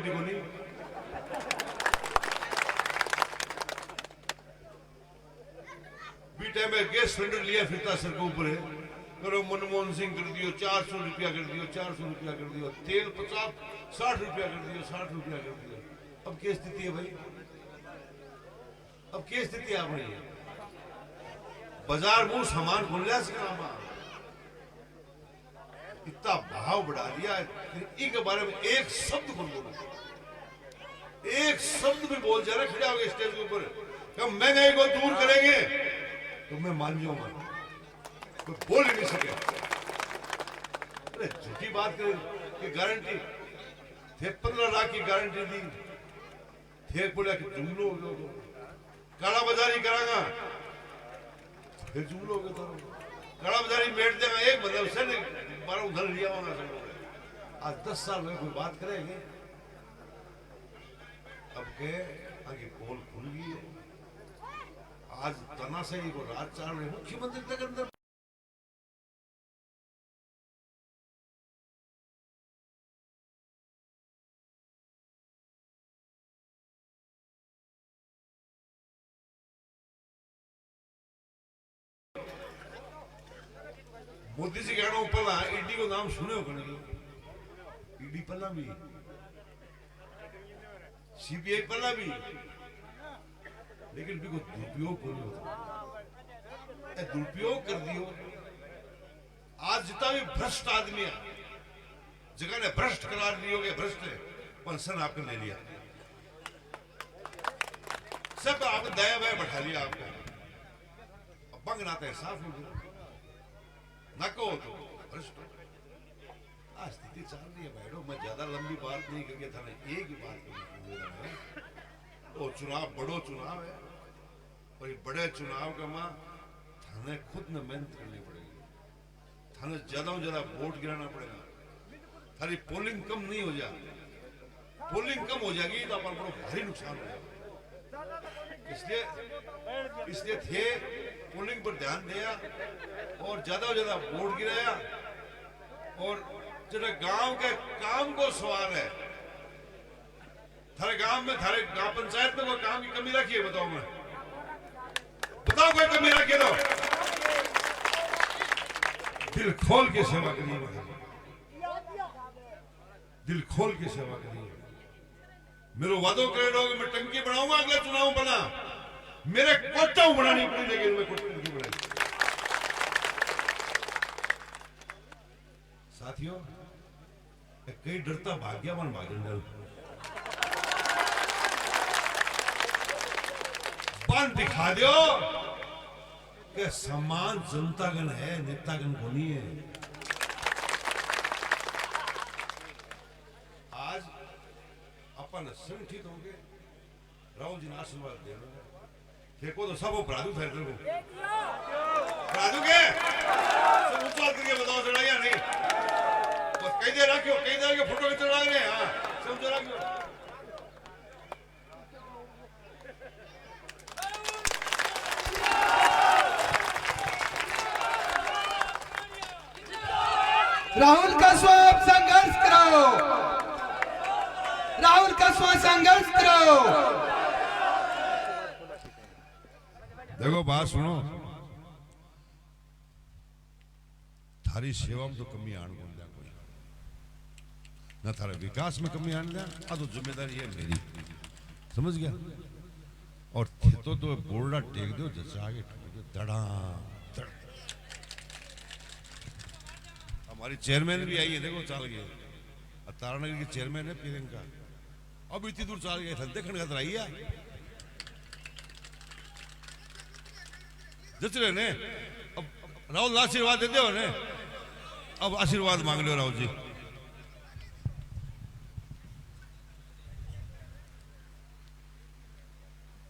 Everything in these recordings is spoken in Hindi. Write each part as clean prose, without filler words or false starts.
गारंटी को नहीं। बीटा में गैस सिलेंडर लिया फिरता सर के ऊपर है, करो मनमोहन सिंह कर दियो 400 रुपया कर दियो, 400 रुपया कर दियो, तेल 50-60 रुपया कर दियो, 60 रुपया कर दियो। अब क्या स्थिति है भाई? अब क्या स्थिति आ रही है? बाजार मुंह सामान खुल लिया इतना भाव बढ़ा दिया, इनके बारे में एक शब्द बोल बोलो, एक शब्द भी बोल जा रहे खड़े हो गए स्टेज के ऊपर, कब महंगाई को दूर करेंगे तो मैं मान जाऊंगा, कोई बोल ही नहीं सके। अरे झूठी बात करें कि गारंटी थे 15 लाख की गारंटी दी थे, बोला कि जुमलो हो गया, काला बाजारी करागा फिर जुमलो हो गया, काला बाजारी बैठ देगा एक बंदा उससे बारह उधर लिया होगा सब। आज 10 साल में कोई बात करेंगे? अब के आगे पोल खुल गई है, आज तानाशाही को राज चाल रहे मुख्यमंत्री तक अंदर। मोदी जी कहना पहला ईडी को नाम सुने हो कहीं? ईडी पहला भी, सीबीआई पहला भी, लेकिन भी कोई दुरुपयोग को नहीं होता। दुरुपयोग कर दियो। आज जितना भी भ्रष्ट आदमी है, जगह ने भ्रष्ट करार दियो कि भ्रष्ट है, पेंशन आपने ले लिया, सब आपने दया भय बैठा लिया आपको, बंग नाते है साफ हो गया, नको तो भ्रष्ट। आज स्थिति चल रही है बैठो, मैं ज्यादा लंबी बात नहीं करके था, एक ही बात करनी। वो चुनाव बड़ो चुनाव है, और ये बड़े चुनाव का मां थाने खुद ने मेहनत करनी पड़ेगी, थाने ज्यादा से ज्यादा वोट गिराना पड़ेगा। थारी पोलिंग कम नहीं हो जा, पोलिंग कम हो जाएगी तो अपन बड़ो भारी नुकसान हो जाएगा। इसलिए थे पोलिंग पर ध्यान दिया और ज्यादा से ज्यादा वोट गिराया, और जरा गांव के काम को सवाल है, थारे गांव में, थारे गांव पंचायत में कोई काम की कमी रखी है? बताओ, मैं बताओ कोई कमी रखी तो दिल खोल के सेवा करिए, दिल खोल के सेवा करिए। मेरे वादों करे लोग मैं टंकी बनाऊंगा अगले चुनाव बना, मेरे कोटा बनानी पड़ी, लेकिन मैं कोटा नहीं बनाई। साथियों, कई डरता भाग्या मन भागन बन दिखा दो कि सम्मान जनतागण है, नेतागण को नहीं है। आज अपन संगठित हो गए, राहुल जी ने आशीर्वाद दे देखो तो सब अपराधु थे, अपराधु के सब ऊंचा करके बताओ चढ़ा या नहीं? बस कहीं दे रखियो, कहीं दे रखियो, फोटो खींच रहा है, हाँ सब जरा रखियो। राहुल का स्वाब संघर्ष कराओ, राहुल का स्वाब संघर्ष कराओ। देखो बात सुनो, थारी सेवा में तो कमी आन को कोई ना, थारे विकास में कमी आन दिया, तो जिम्मेदारी है मेरी, समझ गया? और तो बोर्डा टेक दो, जैसे आगे दड़ा। हमारी चेयरमैन भी आई है, देखो चल गए, तारानगर की चेयरमैन है प्रियंका, अब इतनी दूर चल गए, देखने खतरा आई है जचरे ने। अब राहुल आशीर्वाद देते हो ने, अब आशीर्वाद मांग लो राहुल जी।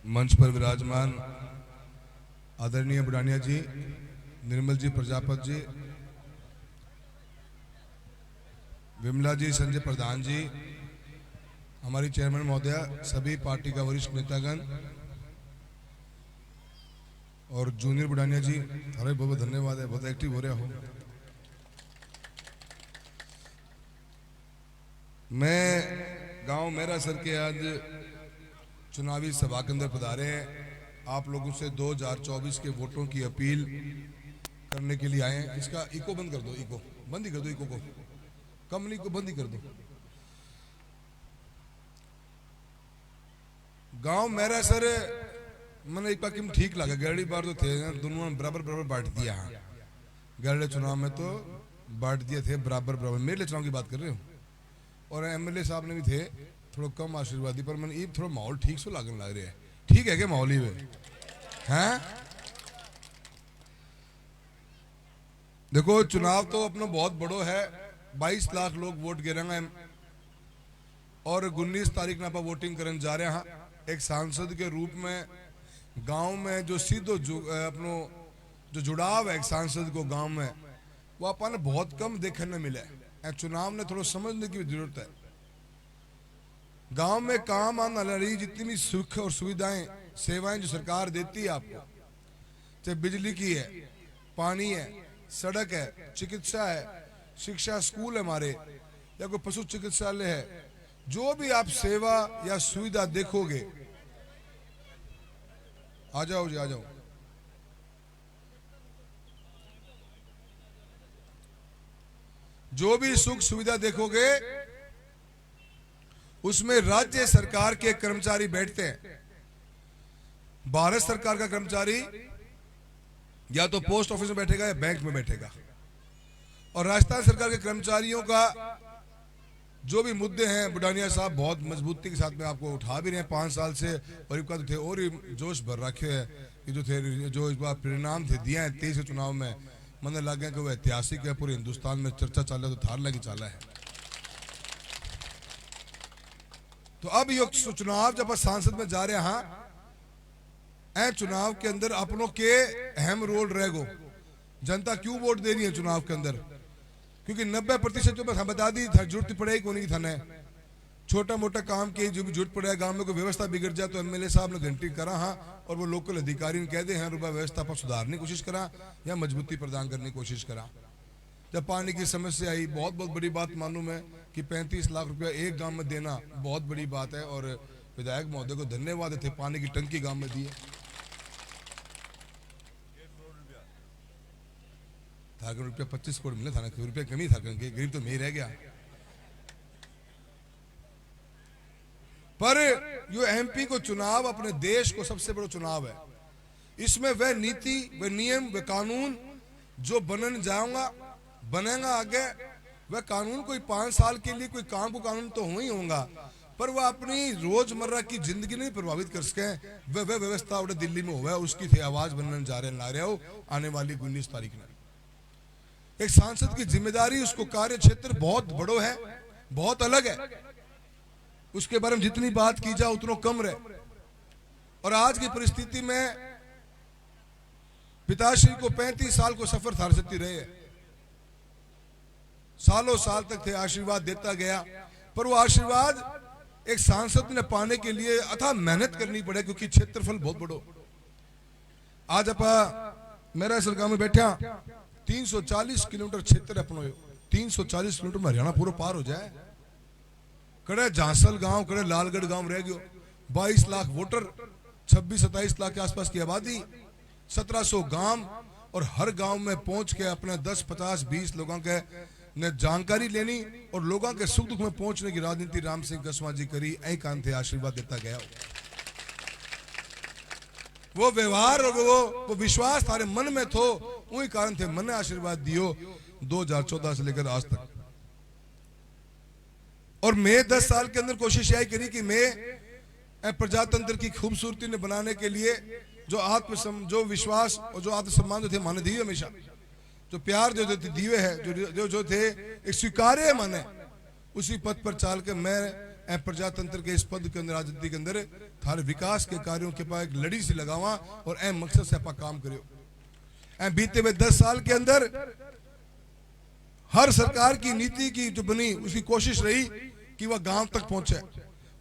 मंच पर विराजमान आदरणीय बुढ़ानिया जी, निर्मल जी प्रजापत जी, विमला जी, संजय प्रधान जी, हमारी चेयरमैन महोदया, सभी पार्टी का वरिष्ठ नेतागण और जूनियर बुढ़ानिया जी, हमारे बहुत बहुत धन्यवाद है, बहुत एक्टिव हो रहे हो। मैं गांव मेरासर के आज चुनावी सभा के अंदर पधारे हैं। आप लोगों से 2024 के वोटों की अपील करने के लिए आए हैं। इसका इको बंद कर दो, इको बंद ही कर दो, इको को कम नहीं को बंद ही कर दो। गांव मेरासर मैंने एक बार ठीक लगा, गहरी बार तो थे दोनों बराबर बराबर बांट दिया। हाँ, गहरे चुनाव में तो बांट दिए थे बराबर बराबर। मेरे चुनाव की बात कर रहे हो, और एमएलए साहब ने भी थे थोड़ा कम आशीर्वादी, पर मैंने ये थोड़ा माहौल ठीक से लागन लग रहा है। ठीक है क्या माहौल ही हैं? देखो चुनाव तो अपना बहुत बड़ो है, 22 लाख लोग वोट गिरेंगे और 19 तारीख ना वोटिंग करने जा रहे हैं। एक सांसद के रूप में गांव में जो सीधो अपनो जो जुड़ाव है एक सांसद को गांव में, वो अपन बहुत कम देखने मिले। चुनाव ने थोड़ा समझने की जरूरत है। गांव में काम आने वाली जितनी भी सुख और सुविधाएं सेवाएं जो सरकार देती है आपको, चाहे बिजली की है, पानी है, सड़क है, चिकित्सा है, शिक्षा स्कूल है हमारे, या कोई पशु चिकित्सालय है, जो भी आप सेवा या सुविधा देखोगे, आ जाओ जी आ जाओ, जो भी सुख सुविधा देखोगे उसमें राज्य सरकार के कर्मचारी बैठते हैं। भारत सरकार का कर्मचारी या तो पोस्ट ऑफिस में बैठेगा या बैंक में बैठेगा, और राजस्थान सरकार के कर्मचारियों का जो भी मुद्दे हैं बुडानिया साहब बहुत मजबूती के साथ में आपको उठा भी रहे हैं। 5 साल से परिवार तो थे और ही जोश भर रखे है कि जो थे जो इस बार परिणाम थे दिया है 23 चुनाव में, मन लग गया कि वो ऐतिहासिक है, पूरे हिंदुस्तान में चर्चा चल रहा है, तो थार लगी चाला है। तो अब ये चुनाव जब सांसद में जा रहे हैं, चुनाव के अंदर अपनों के अहम रोल रहेगो। जनता क्यों वोट दे रही है चुनाव के अंदर? क्योंकि 90% जो मैं बता दी जरूरत पड़ेगी कोई नहीं थाने, छोटा मोटा काम की जो भी जरूरत पड़ेगा, गांव में कोई व्यवस्था बिगड़ जाए तो एमएलए साहब ने घंटी करा हाँ, और वो लोकल अधिकारी ने कह दे हाँ रुपया व्यवस्था पर सुधारने की कोशिश करा या मजबूती प्रदान करने की कोशिश करा। जब पानी की समस्या आई, बहुत बहुत बड़ी बात मालूम है कि 35 लाख रुपया एक गांव में देना बहुत बड़ी बात है, और विधायक महोदय को धन्यवाद थे, पानी की टंकी गांव में दी है। रुपया 25 करोड़ मिले था ना, रुपया कमी था, गरीब तो मैं ही रह गया। पर यो एमपी को चुनाव अपने देश को सबसे बड़ा चुनाव है। इसमें वह नीति, वह नियम, वह कानून जो बनेगा आगे, वह कानून कोई 5 साल के लिए कोई काम को कानून तो हो ही होगा, पर वह अपनी रोजमर्रा की जिंदगी नहीं प्रभावित कर सके। वह व्यवस्था उधर दिल्ली में हुआ है, उसकी थे आवाज बनने जा रहे ला रहे हो आने वाली 19 तारीख में। एक सांसद की जिम्मेदारी, उसको कार्य क्षेत्र बहुत बड़ो है, बहुत अलग है, उसके बारे में जितनी बात की जाए उतना कम रहे। और आज की परिस्थिति में पिताश्री को 35 साल को सफर थार सकती रहे, सालों साल तक थे, आशीर्वाद देता गया, पर वो आशीर्वाद एक सांसद ने पाने के लिए अथाह मेहनत करनी पड़े, क्योंकि क्षेत्रफल बहुत बड़ो। आज आप मेरा सरकार में बैठा 340 किलोमीटर क्षेत्र अपनो, 340 किलोमीटर में हरियाणा पूरा पार हो जाए। कड़े झांसल गांव, कड़े लालगढ़ गांव रह गयो, 22 लाख वोटर, 26-27 लाख के आसपास की आबादी, 1700 गांव, और हर गांव में पहुंच के अपने 10, 50, 20 लोगों के ने जानकारी लेनी और लोगों के सुख दुख में पहुंचने की राजनीति राम सिंह कसवा जी करी। ऐ कान थे आशीर्वाद देता गया, वो व्यवहार और वो विश्वास थारे मन में थो, वही कारण थे मन ने आशीर्वाद दियो 2014 से लेकर आज तक। और मैं 10 साल के अंदर कोशिश यही करी कि मैं प्रजातंत्र की खूबसूरती ने बनाने के लिए जो विश्वास और जो आत्मसम्मान जो थे माने दिए, हमेशा जो प्यार जो दिए है, जो थे एक स्वीकार्य माने, उसी पद पर चाल के मैं प्रजातंत्र के इस पद के अंदर राजनीति के अंदर थारे विकास के कार्यों के पास एक लड़ी सी लगावा और मकसद से आप काम करियो। बीते हुए 10 साल के अंदर हर सरकार की नीति की जो बनी, उसकी कोशिश रही कि वह गांव तक पहुंचे।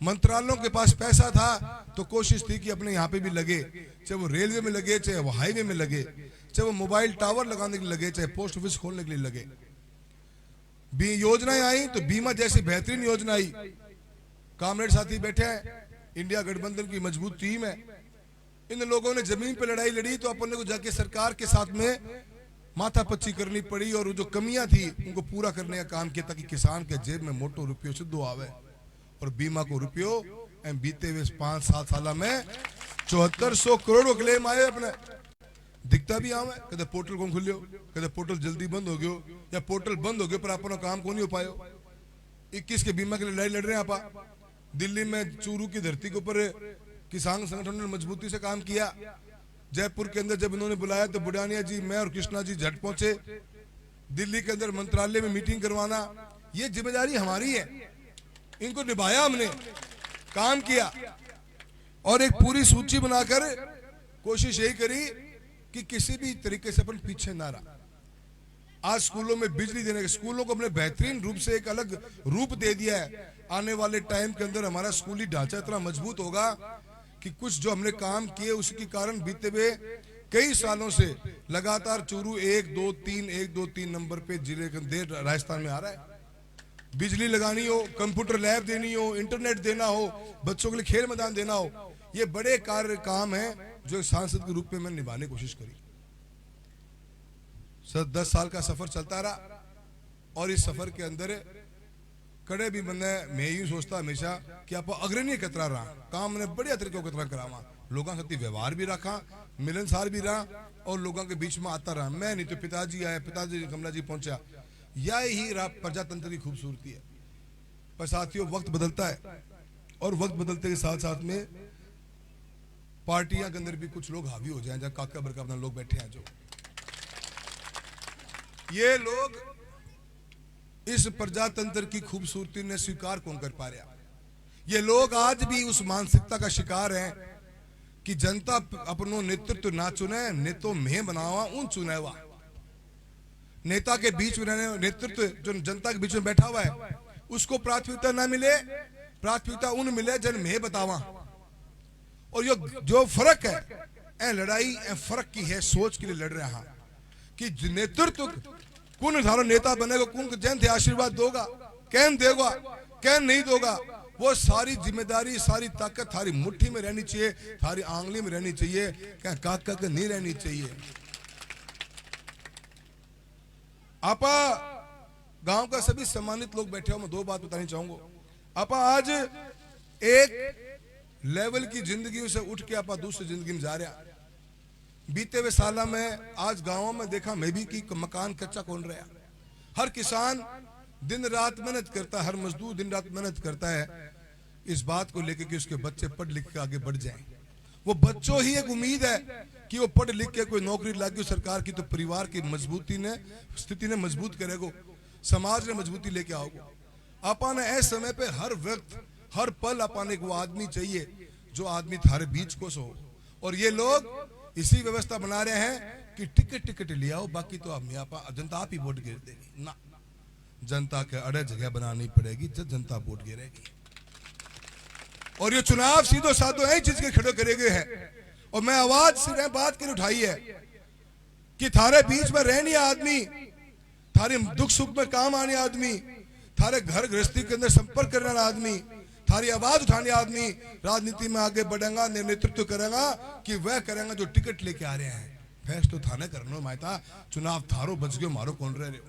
मंत्रालयों के पास पैसा था तो कोशिश थी कि अपने यहाँ पे भी लगे, चाहे वो रेलवे में लगे, चाहे वो हाईवे में लगे, चाहे वो मोबाइल टावर लगाने के लिए लगे, चाहे पोस्ट ऑफिस खोलने के लिए लगे। योजनाएं आई तो बीमा जैसी बेहतरीन योजना आई, कामरेड साथी बैठे हैं, इंडिया गठबंधन की मजबूत टीम है। इन लोगों ने जमीन पे लड़ाई लड़ी तो अपन को जाके सरकार के साथ में माथापच्ची करनी पड़ी और जो कमियां थी उनको पूरा करने का काम किया ताकि किसान के जेब में मोटो रुपयो सिद्धो आवे और बीमा को रुपयो बीते हुए 5-7 साल में 7400 करोड़ क्लेम आए अपने दिखता भी आवे। कदे पोर्टल कौन खुलियो, कदे पोर्टल जल्दी बंद हो गयो या पोर्टल बंद हो गयो पर अपना काम को नहीं हो पायो। 21 के बीमा के लिए लड़ाई लड़ रहे हैं आप। दिल्ली में चूरू की धरती के ऊपर किसान संगठनों ने मजबूती से काम किया। जयपुर के अंदर जब इन्होंने बुलाया तो बुढ़ानिया जी, मैं और कृष्णा जी झट पहुंचे। दिल्ली के अंदर मंत्रालय में मीटिंग करवाना, ये जिम्मेदारी हमारी है, इनको निभाया हमने, काम किया और एक पूरी सूची बनाकर कोशिश यही करी कि किसी भी तरीके से अपन पीछे ना रहा। आज स्कूलों में बिजली देने के, स्कूलों को अपने बेहतरीन रूप से एक अलग रूप दे दिया है। आने वाले टाइम के अंदर हमारा स्कूली ढांचा इतना मजबूत होगा कि कुछ जो हमने काम किए उसके कारण बीते हुए कई सालों से लगातार चूरू 1-2-3 नंबर पे जिले के अंदर राजस्थान में आ रहा है। बिजली लगानी हो, कंप्यूटर लैब देनी हो, इंटरनेट देना हो, बच्चों के लिए खेल मैदान देना हो, ये बड़े कार्य काम है जो सांसद के रूप में मैंने निभाने की कोशिश करी। 10 साल का सफर चलता रहा और इस सफर के अंदर कड़े भी बंदे, मैं यूं सोचता हमेशा कि आप अग्रणी कतरा रहा काम ने बढ़िया तरीके कतरा करावा, लोगों के साथ व्यवहार भी रखा, मिलनसार भी रहा और लोगों के बीच में आता रहा। मैं नहीं तो पिताजी आए, पिताजी कमला जी पहुंचा, यही प्रजातंत्र की खूबसूरती है। पर साथियों वक्त बदलता है और वक्त बदलते के साथ साथ में पार्टियां के अंदर भी कुछ लोग हावी हो जाएं, जहां काका बरका अपना लोग बैठे हैं, जो ये लोग इस प्रजातंत्र की खूबसूरती ने स्वीकार कौन कर पा रहा। ये लोग आज भी उस मानसिकता का शिकार हैं कि जनता अपनो नेतृत्व ना चुने, नेतो में बनावा उन चुने हुआ नेता के बीच में रहने, नेतृत्व जो जनता के बीच में बैठा हुआ है उसको प्राथमिकता ना मिले, प्राथमिकता उन मिले जन में बतावा। और ये जो फर्क है लड़ाई फर्क की है, सोच के लिए लड़ रहे हैं कि नेतृत्व कौन थारो नेता बनेगा, कौन जन थे आशीर्वाद दोगा, कैन देगा कैन नहीं दोगा, वो सारी जिम्मेदारी सारी ताकत थारी मुट्ठी में रहनी चाहिए, थारी आंगली में रहनी चाहिए, क्या काका के नहीं रहनी चाहिए। आपा गांव का सभी सम्मानित लोग बैठे हो, मैं 2 बात बतानी चाहूंगा। आपा आज एक लेवल की जिंदगी से उठ के आपा दूसरी जिंदगी में जा रहा। बीते हुए साल में आज गांवों में देखा मैं भी कि मकान कच्चा कौन रहा। हर किसान दिन रात मेहनत करता है, हर मजदूर दिन रात मेहनत करता है इस बात को लेकर कि उसके बच्चे पढ़ लिख के आगे बढ़ जाएं। वो बच्चों ही एक उम्मीद है कि वो पढ़ लिख के कोई नौकरी लगी सरकार की तो परिवार की मजबूती ने स्थिति ने मजबूत करेगो, समाज ने मजबूती लेके आओगे। आपा ने ऐसे समय पे हर वक्त हर पल अपाने को आदमी चाहिए जो आदमी थारे बीच को सो। और ये लोग इसी व्यवस्था बना रहे हैं कि टिकट ले आओ, बाकी तो आप जनता आप ही वोट गिर देगी ना, जनता के अड़े जगह बनानी पड़ेगी जब जनता वोट गिरेगी। और ये चुनाव सीधो साधो यही चीज के खड़े करे गए हैं। और मैं आवाज सिर्फ बात के उठाई है कि थारे बीच में रहनी आदमी, थारे दुख सुख में काम आने आदमी, थारे घर गृहस्थी के अंदर संपर्क करने वाला आदमी, थारी आवाज उठाने आदमी राजनीति में आगे बढ़ेगा, नेतृत्व करेगा कि वह करेगा जो टिकट लेके आ रहे हैं। फैसलो थाने करना मायता, चुनाव थारो बच गयो, मारो कौन रह रहे हो।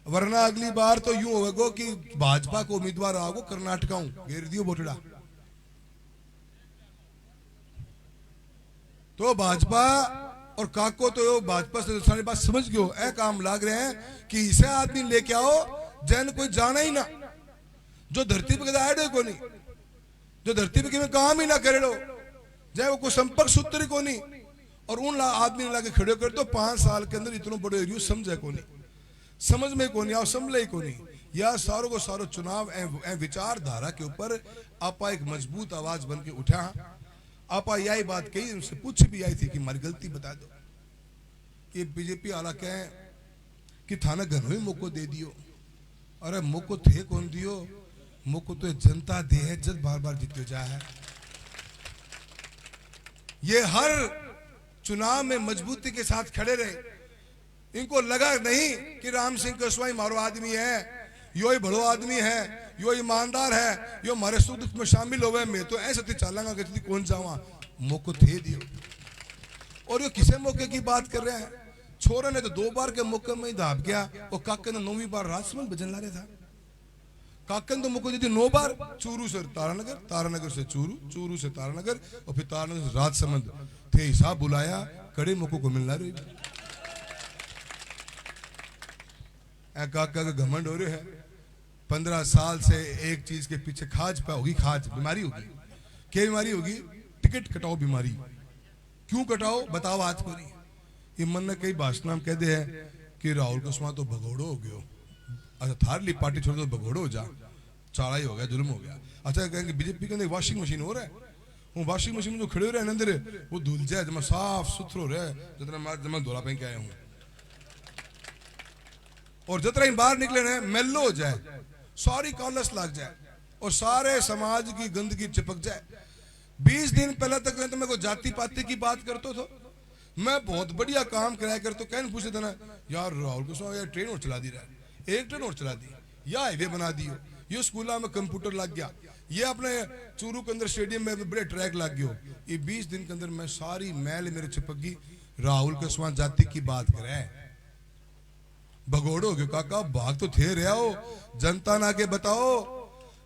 वरना अगली बार तो यूं होगा कि भाजपा को उम्मीदवार आओ कर्नाटका घेर दियो बोटड़ा, तो भाजपा और काको तो भाजपा से सारी बात समझ गयो, ऐ काम लाग रहे हैं कि इसे आदमी लेके आओ जैन कोई जाना ही ना, जो धरती पे आए को नहीं, जो धरती पे कि काम ही ना करे लो, चाहे वो कोई संपर्क सूत्र ही को नहीं। और उन आदमी ने लाके खड़े कर दो 5 साल के अंदर इतना बड़े एरियो समझे को नहीं, समझ में को नहीं, समझ ही को नहीं। या सारों को सारो चुनाव विचारधारा के ऊपर आपा एक मजबूत आवाज बन के उठा। आपा यही बात कही, उनसे पूछ भी आई थी कि हमारी गलती बता दो। ये बीजेपी आला कहे कि थाना घर में मौको दे दियो, अरे मौको थे कौन दियो, मौको तो जनता दे है जब बार बार जीते जा है। ये हर चुनाव में मजबूती के साथ खड़े रहे। इनको लगा नहीं कि राम सिंह कसवाई मारो आदमी है, यो ही बड़ो आदमी है, यो ईमानदार है, यो हमारे सुख दुख में शामिल हो गए, मैं तो ऐसे थी चालांगा कि कौन जावा मौको थे दियो। और यो किसे मौके की बात कर रहे हैं? छोरा ने तो 2 बार के मौके में ही दाब गया, और काके ने 9वीं बार राजसमंद भजन ला रहा था। काके ने तो मौको दी थी 9 बार, चूरू से तारानगर, तारानगर से चूरू, चूरू से तारानगर, और फिर तारानगर से राजसमंद थे। हिसाब बुलाया, कड़े मौकों को मिलना रही। काका का घमंड हो रहे है, 15 साल से एक चीज के पीछे खाज पे होगी, खाज बीमारी होगी। क्या बीमारी होगी? टिकट कटाओ बीमारी। क्यों कटाओ बताओ आज को नहीं। ये मन ने कई भाषण में कह दे है कि राहुल कुशवाहा तो भगोड़ो हो गयो। अच्छा थार ली पार्टी छोड़ दो, भगोड़ो हो जा, चाड़ा ही हो गया, जुल्म हो गया। अच्छा कहेंगे बीजेपी के अंदर वॉशिंग मशीन हो रहा है, वो वॉशिंग मशीन में जो खड़े हो रहे हैं अंदर वो धुल जाए, जमा साफ सुथरो रहे, जितना मैं जमा धोला पहन के आया हूँ, और जितना ही बाहर निकले ना मेलो हो जाए, सारी कॉलस लग जाए, और सारे समाज की गंदगी चिपक जाए। 20 दिन पहले तक तो मैं को जाति पाति की बात करता था, मैं बहुत बढ़िया काम कराया कर, तो कहने पूछे थे ना यार राहुल कुशवाहा यार ट्रेन और चला दी रहा है, एक ट्रेन और चला दी, या हाईवे बना दियो, ये स्कूल में कंप्यूटर लग गया, ये अपने चूरू के अंदर स्टेडियम में बड़े ट्रैक लग गयो। ये 20 दिन के अंदर मैं सारी मैल मेरे चिपक गई। राहुल कुशवाहा जाति की बात करे, भगोड़ो के काका भाग तो थे रहे हो, जनता ना के बताओ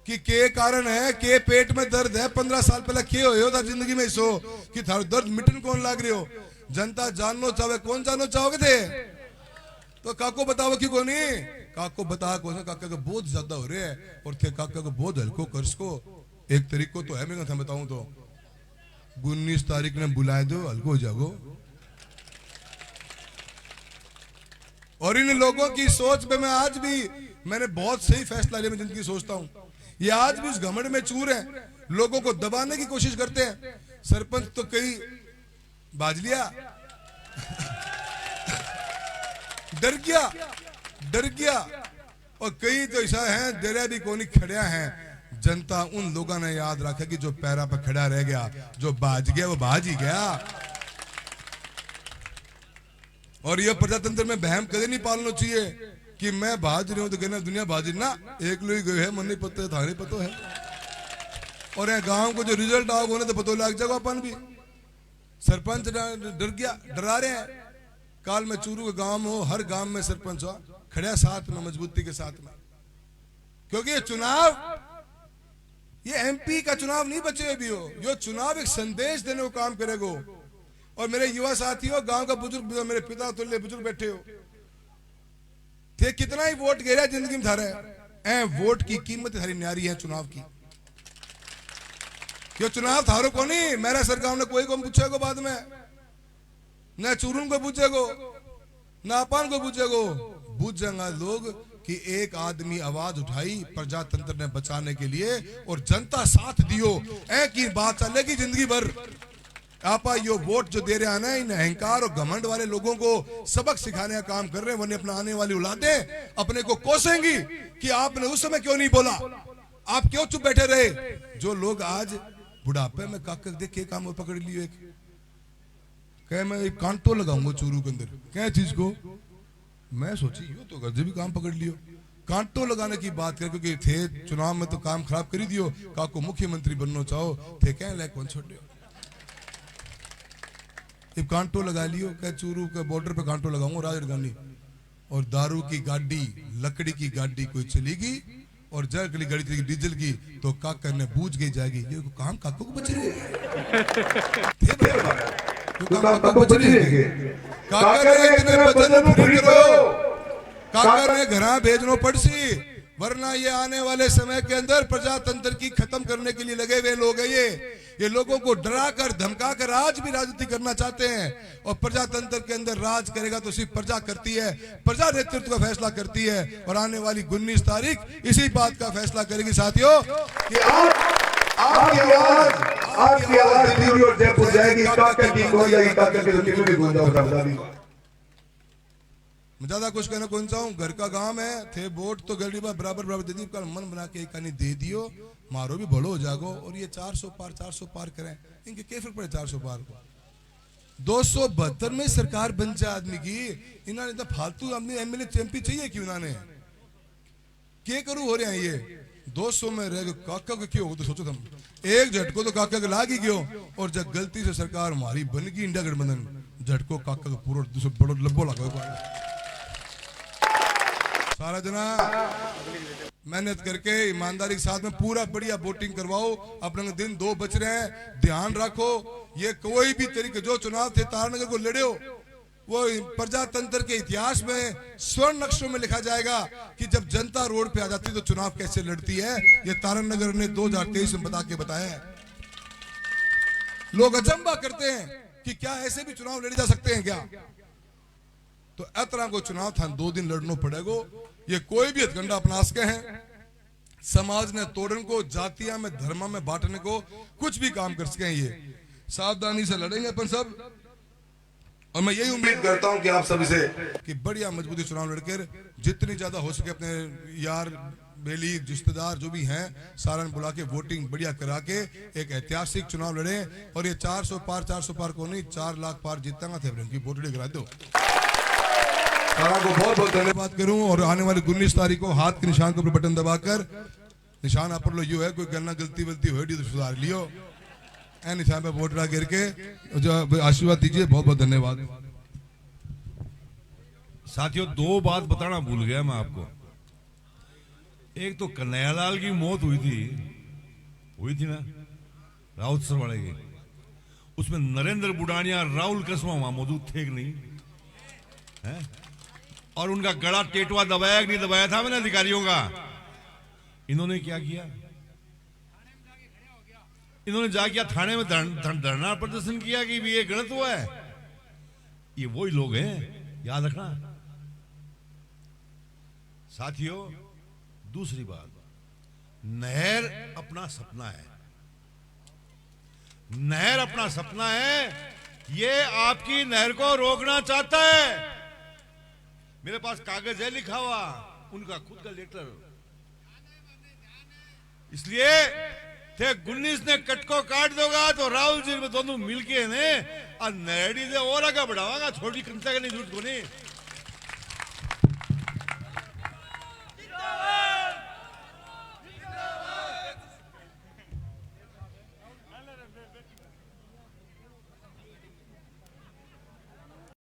कि के कारण है, के पेट में दर्द है, 15 साल पहले के हो था जिंदगी में सो कि थारो दर्द मिटन कौन लाग रहे हो? जनता जानना चाहे, कौन जानना चाहोगे थे? तो काको बताओ कि कौन नहीं, काको बता कौन सा काका का बोझ ज्यादा हो रहे है, और थे काका को बोझ हल्को कर सको। एक तरीको तो है, मैं था बताऊं तो 19 तारीख ने बुलाए दो, हल्को हो जाओ। और इन लोगों की सोच पे मैं आज भी, मैंने बहुत सही फैसला लिया, मैं जिंदगी सोचता हूं, ये आज भी उस घमंड में चूर है, लोगों को दबाने की कोशिश करते हैं। सरपंच तो कई बाज लिया डर गया, और कई तो ऐसा है डरा भी कोनी खड़िया है। जनता उन लोगों ने याद रखा कि जो पैरा पर खड़ा रह गया, जो बाज गया वो बाज ही गया। और यह प्रजातंत्र में बहम कदे नहीं पालना चाहिए कि मैं भाज रही हूं तो कहना दुनिया भाजी ना, एक लोग गए है, मन नहीं पता है, थाने पता है। और यह गांव को जो रिजल्ट आओगे उन्हें तो पता लग जाएगा। अपन भी सरपंच डर गया, डरा रहे हैं। काल में चूरू के गांव में हो, हर गांव में सरपंच हो खड़ा साथ में, मजबूती के साथ में, क्योंकि ये चुनाव, ये एमपी का चुनाव नहीं बचे भी हो, ये चुनाव एक संदेश देने को काम करेगा। और मेरे युवा साथियों, गांव का बुजुर्ग, मेरे पिता तुल्य बुजुर्ग बैठे हो थे, कितना ही वोट गिरा जिंदगी में थारे, वोट की कीमत थारी न्यारी है चुनाव की। ये चुनाव थारो को नहीं, मेरा सरकार ने कोई को पूछेगा बाद में, न चूरून को पूछेगो, न अपन को पूछेगो। बुझ जाएगा लोग कि एक आदमी आवाज उठाई प्रजातंत्र ने बचाने के लिए, और जनता साथ दियो, की बात चलेगी जिंदगी भर। आपा यो वोट जो दे रहे हैं ना, इन अहंकार और घमंड वाले लोगों को सबक सिखाने का काम कर रहे हैं, वरना अपना आने वाली औलादें अपने को कोसेंगी कि आपने उस समय क्यों नहीं बोला, आप क्यों चुप बैठे रहे। जो लोग आज बुढ़ापे में काका देख के काम पकड़ लियो, एक कहे मैं एक कांटो लगाऊंगा चूरू के अंदर, क्या चीज को, मैं सोची यो तो गर्जे भी काम पकड़ लियो, कांटो लगाने की बात कर, क्योंकि थे चुनाव में तो काम खराब कर ही दियो, काको मुख्यमंत्री बनना चाहो थे, कह ले कौन छोड़ दियो, कांटो लगा लियो, क्या चूरू के बॉर्डर पे कांटो लगाऊंगा राजधानी। और दारू की गाड़ी, लकड़ी की गाड़ी कोई चलेगी, और जल की गाड़ी चलेगी डीजल की, तो काका ने बूझ गई जाएगी। ये काम काको को बच रहे काका ने घर भेजनो पड़सी, वरना ये आने वाले समय के अंदर प्रजातंत्र की खत्म करने के लिए लगे हुए लोग हैं। ये लोगों को डरा कर धमका कर आज भी राजनीति करना चाहते हैं, और प्रजातंत्र के अंदर राज करेगा तो सिर्फ प्रजा करती है, प्रजा नेतृत्व का फैसला करती है। और आने वाली 19 तारीख इसी बात का फैसला करेगी साथियों कि आपकी आवाज दिल्ली और जयपुर जाएगी, काका की कोई जाएगी, काका की दिल्ली भी गूंजा उठा। मैं ज्यादा कुछ कहना कौन सा हूँ, घर का काम है, थे वोट तो गरीबा बराबर बराबर दे दी, कल मन बना के एक दे दियो, मारो भी बड़ो हो जागो। और ये 400 पार करें, इनके क्या फर्क पड़े 400 पार को। 272 में सरकार बन जाए आदमी की, इन्होंने तो फालतू अपनी एमएलए एमपी चाहिए कि उन्होंने क्या करूं हो रहे हैं ये 200 में रह गए काका को क्यों हो तो सोचो तुम एक झटको तो काका के लाग ही गयो और जब गलती से सरकार हमारी बन गई इंडिया गठबंधन झटको काका को पूरा दूसरे बड़ो लब्बो लगा सारा जना मेहनत करके ईमानदारी के साथ में पूरा बढ़िया वोटिंग करवाओ अपने दिन 2 बच रहे हैं ध्यान रखो ये कोई भी तरीके जो चुनाव थे तारानगर को लड़े हो वो प्रजातंत्र के इतिहास में स्वर्ण अक्षरों में लिखा जाएगा कि जब जनता रोड पे आ जाती तो चुनाव कैसे लड़ती है ये तारानगर ने 2023 में बता के बताया है लोग अचंबा करते हैं कि क्या ऐसे भी चुनाव लड़े जा सकते हैं क्या तो इतना को चुनाव था 2 दिन लड़ना पड़ेगा ये कोई भी हथकंडा अपना सके हैं समाज ने तोड़ने को जातियां में धर्म में बांटने को कुछ भी काम कर सके ये सावधानी से लड़ेंगे अपन सब और मैं यही उम्मीद करता हूं कि आप सभी से कि बढ़िया मजबूती चुनाव लड़कर जितनी ज्यादा हो सके अपने यार बेली रिश्तेदार जो भी हैं सारा बुला के वोटिंग बढ़िया करा के एक ऐतिहासिक चुनाव लड़े और ये 400 पार को नहीं 4 लाख पार जीतेगा थे उनकी वोट करा दो सारा को बहुत बहुत धन्यवाद करूं और आने वाली 19 तारीख को हाथ के निशान के ऊपर बटन दबाकर निशान आप लो यो है कोई गलना गलती वलती हो तो सुधार लियो ए निशान पे वोट डाल करके जो आशीर्वाद दीजिए बहुत बहुत धन्यवाद साथियों 2 बात बताना भूल गया मैं आपको एक तो कन्हैयालाल की मौत हुई थी ना राउत सरवाड़े की उसमें नरेंद्र बुडानिया राहुल कसवा वहां मौजूद थे कि नहीं है और उनका गला टेटवा दबाया कि नहीं दबाया था मैंने अधिकारियों का इन्होंने क्या किया इन्होंने जाके थाने में धरना प्रदर्शन किया कि ये गलत हुआ है ये वही लोग हैं याद रखना साथियों दूसरी बात नहर अपना सपना है नहर अपना सपना है ये आपकी नहर को रोकना चाहता है मेरे पास कागज है लिखा हुआ उनका खुद का लेटर इसलिए थे 19 ने कट को काट दोगा तो राहुल जी में दोनों मिलके ने और नहरी से और आगे बढ़ावागा छोटी कंता का नहीं झूठ को नहीं